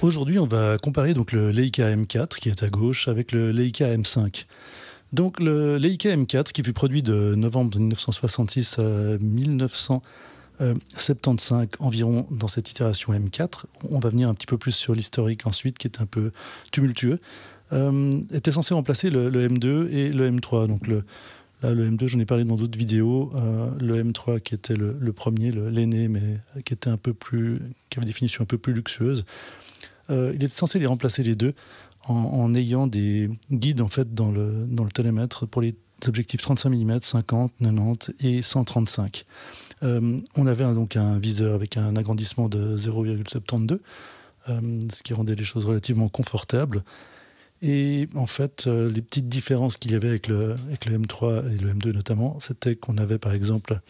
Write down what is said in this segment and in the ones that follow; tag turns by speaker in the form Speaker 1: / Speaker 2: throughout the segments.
Speaker 1: Aujourd'hui, on va comparer donc le Leica M4 qui est à gauche avec le Leica M5. Donc le Leica M4 qui fut produit de novembre 1966 à 1975 environ dans cette itération M4. On va venir un petit peu plus sur l'historique ensuite qui est un peu tumultueux. Était censé remplacer le M2 et le M3. Donc le M2, j'en ai parlé dans d'autres vidéos. Le M3 qui était le premier, l'aîné, mais qui était qui avait des finitions un peu plus luxueuses. Il est censé les remplacer les deux en ayant des guides en fait dans le télémètre pour les objectifs 35 mm, 50, 90 et 135. On avait donc un viseur avec un agrandissement de 0,72, ce qui rendait les choses relativement confortables. Et en fait, les petites différences qu'il y avait avec le M3 et le M2 notamment, c'était qu'on avait par exemple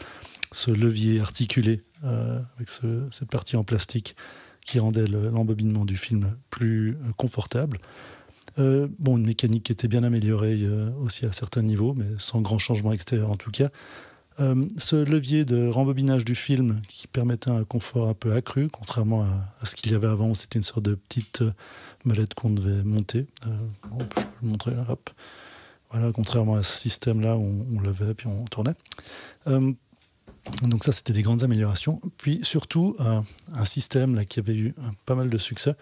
Speaker 1: ce levier articulé avec cette partie en plastique qui rendait l'embobinement du film plus confortable. Une mécanique qui était bien améliorée aussi à certains niveaux, mais sans grand changement extérieur en tout cas. Ce levier de rembobinage du film qui permettait un confort un peu accru, contrairement à ce qu'il y avait avant, où c'était une sorte de petite molette qu'on devait monter. Je peux le montrer là, hop. Voilà, contrairement à ce système-là où on levait puis on tournait. Donc ça, c'était des grandes améliorations. Puis surtout, un système là, qui avait eu pas mal de succès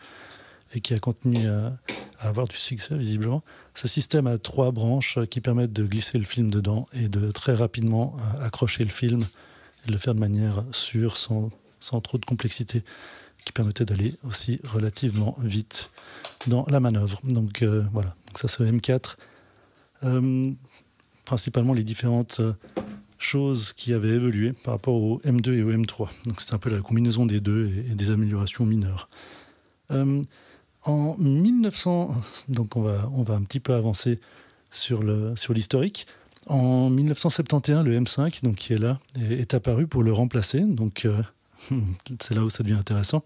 Speaker 1: et qui a continué à avoir du succès visiblement. Ce système a 3 branches qui permettent de glisser le film dedans et de très rapidement accrocher le film et de le faire de manière sûre, sans trop de complexité, qui permettait d'aller aussi relativement vite dans la manœuvre. Donc voilà, donc ça c'est M4. Principalement les différentes choses qui avaient évolué par rapport au M2 et au M3. Donc c'est un peu la combinaison des deux et des améliorations mineures. En 1900, donc on va un petit peu avancer sur l'historique. En 1971, le M5, donc qui est là, est apparu pour le remplacer. Donc c'est là où ça devient intéressant.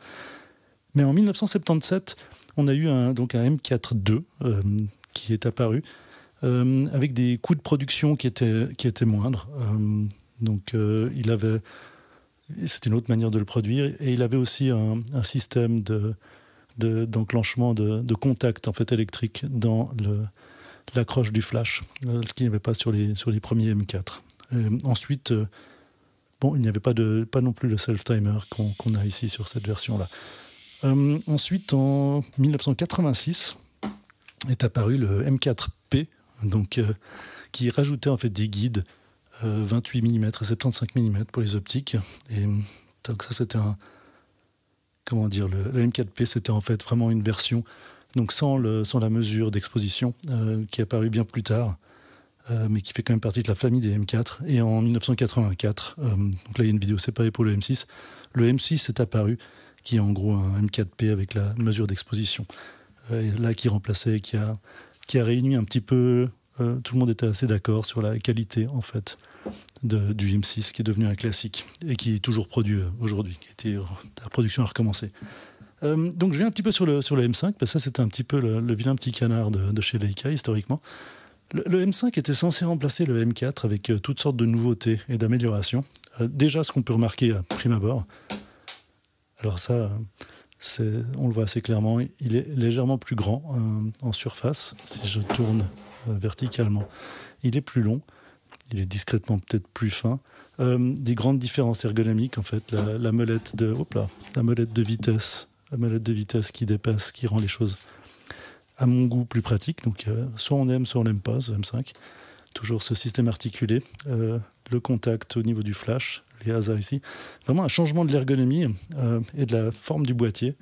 Speaker 1: Mais en 1977, on a eu un M4 II qui est apparu avec des coûts de production qui étaient moindres. C'était une autre manière de le produire, et il avait aussi un système d'enclenchement de contact en fait électrique dans l'accroche du flash, ce qu'il n'y avait pas sur les premiers M4. Ensuite, il n'y avait pas non plus le self-timer qu'on a ici sur cette version-là. Ensuite, en 1986, est apparu le M4P, qui rajoutait en fait des guides 28 mm et 75 mm pour les optiques. Et donc ça, c'était le M4P, c'était en fait vraiment une version donc sans la mesure d'exposition qui est apparue bien plus tard, mais qui fait quand même partie de la famille des M4. Et en 1984, donc là il y a une vidéo séparée pour le M6, le M6 est apparu, qui est en gros un M4P avec la mesure d'exposition. Là qui remplaçait, qui a réuni un petit peu, tout le monde était assez d'accord sur la qualité en fait du M6 qui est devenu un classique et qui est toujours produit aujourd'hui, la production a recommencé. Donc je viens un petit peu sur le M5, parce que ça c'était un petit peu le vilain petit canard de chez Leica historiquement. Le M5 était censé remplacer le M4 avec toutes sortes de nouveautés et d'améliorations. Déjà, ce qu'on peut remarquer à prime abord, alors ça, on le voit assez clairement, il est légèrement plus grand en surface. Si je tourne verticalement, il est plus long, il est discrètement peut-être plus fin. Des grandes différences ergonomiques, en fait, la molette de vitesse, qui dépasse, qui rend les choses, à mon goût, plus pratiques. Donc, soit on aime, soit on n'aime pas ce M5. Toujours ce système articulé, le contact au niveau du flash, les hasards ici. Vraiment un changement de l'ergonomie et de la forme du boîtier.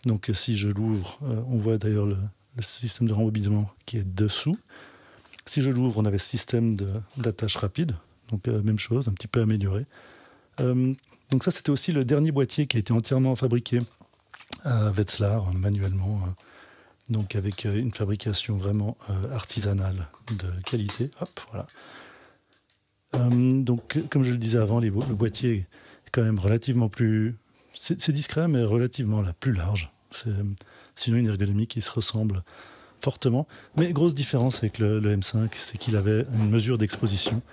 Speaker 1: Donc, si je l'ouvre, on voit d'ailleurs le système de rembobinement qui est dessous. Si je l'ouvre, on avait ce système d'attache rapide. Donc, même chose, un petit peu amélioré. Donc ça, c'était aussi le dernier boîtier qui a été entièrement fabriqué à Wetzlar, manuellement, donc avec une fabrication vraiment artisanale de qualité. Hop, voilà. Donc, comme je le disais avant, le boîtier est quand même relativement plus... C'est discret, mais relativement plus large. C'est sinon une ergonomie qui se ressemble fortement. Mais grosse différence avec le M5, c'est qu'il avait une mesure d'exposition.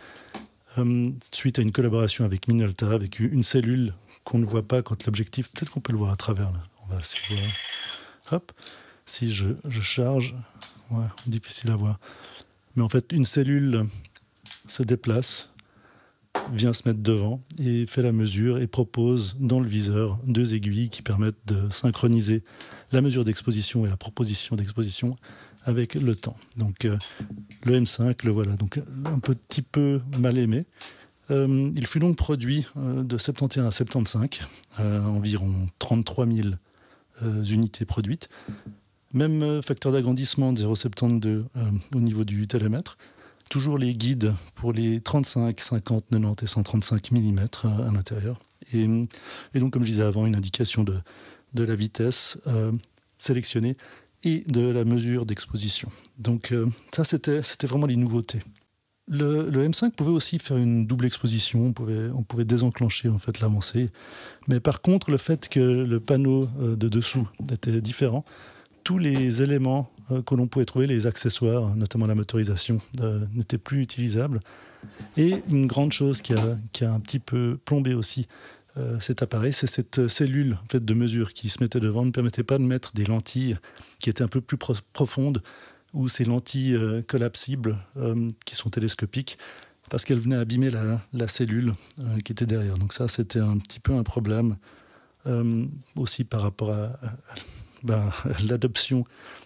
Speaker 1: Suite à une collaboration avec Minolta, avec une cellule qu'on ne voit pas quand l'objectif... Peut-être qu'on peut le voir à travers, là. On va essayer de voir. hop, si je charge, ouais, difficile à voir. Mais en fait, une cellule se déplace, vient se mettre devant et fait la mesure et propose dans le viseur 2 aiguilles qui permettent de synchroniser la mesure d'exposition et la proposition d'exposition avec le temps. Donc le M5, le voilà, donc un petit peu mal aimé. Il fut donc produit de 71 à 75, environ 33 000 unités produites. Même facteur d'agrandissement de 0,72 au niveau du télémètre. Toujours les guides pour les 35, 50, 90 et 135 mm à l'intérieur. Et donc, comme je disais avant, une indication de la vitesse sélectionnée et de la mesure d'exposition. Donc ça, c'était vraiment les nouveautés. Le M5 pouvait aussi faire une double exposition, on pouvait désenclencher en fait l'avancée. Mais par contre, le fait que le panneau de dessous était différent, tous les éléments que l'on pouvait trouver, les accessoires, notamment la motorisation, n'étaient plus utilisables. Et une grande chose qui a un petit peu plombé aussi cet appareil, c'est cette cellule en fait, de mesure qui se mettait devant, ne permettait pas de mettre des lentilles qui étaient un peu plus profondes, ou ces lentilles collapsibles qui sont télescopiques, parce qu'elles venaient abîmer la cellule qui était derrière. Donc ça, c'était un petit peu un problème aussi par rapport à l'adoption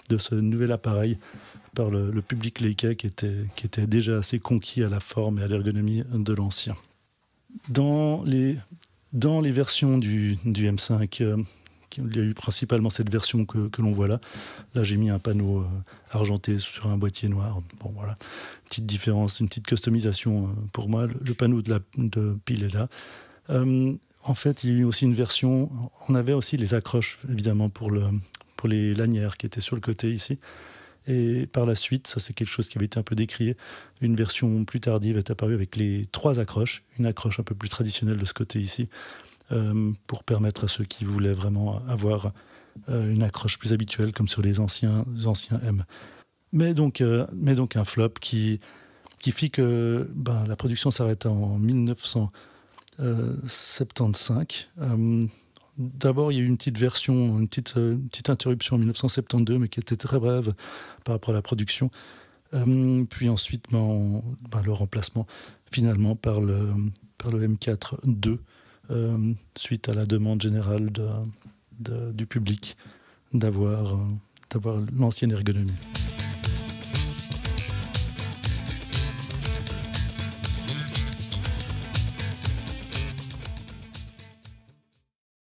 Speaker 1: de ce nouvel appareil par le public Leica qui était déjà assez conquis à la forme et à l'ergonomie de l'ancien. Dans les versions du M5, il y a eu principalement cette version que l'on voit là. Là, j'ai mis un panneau argenté sur un boîtier noir. Bon, voilà. Petite différence, une petite customisation pour moi. Le panneau de pile est là. En fait, il y a eu aussi une version... On avait aussi les accroches, évidemment, pour les lanières qui étaient sur le côté ici. Et par la suite, ça c'est quelque chose qui avait été un peu décrié, une version plus tardive est apparue avec les 3 accroches, une accroche un peu plus traditionnelle de ce côté ici, pour permettre à ceux qui voulaient vraiment avoir une accroche plus habituelle, comme sur les anciens M. Mais donc un flop qui fit que la production s'arrêta en 1975. D'abord, il y a eu une petite version, une petite interruption en 1972, mais qui était très brève par rapport à la production. Puis ensuite, le remplacement finalement par le M4-2, suite à la demande générale du public d'avoir l'ancienne ergonomie.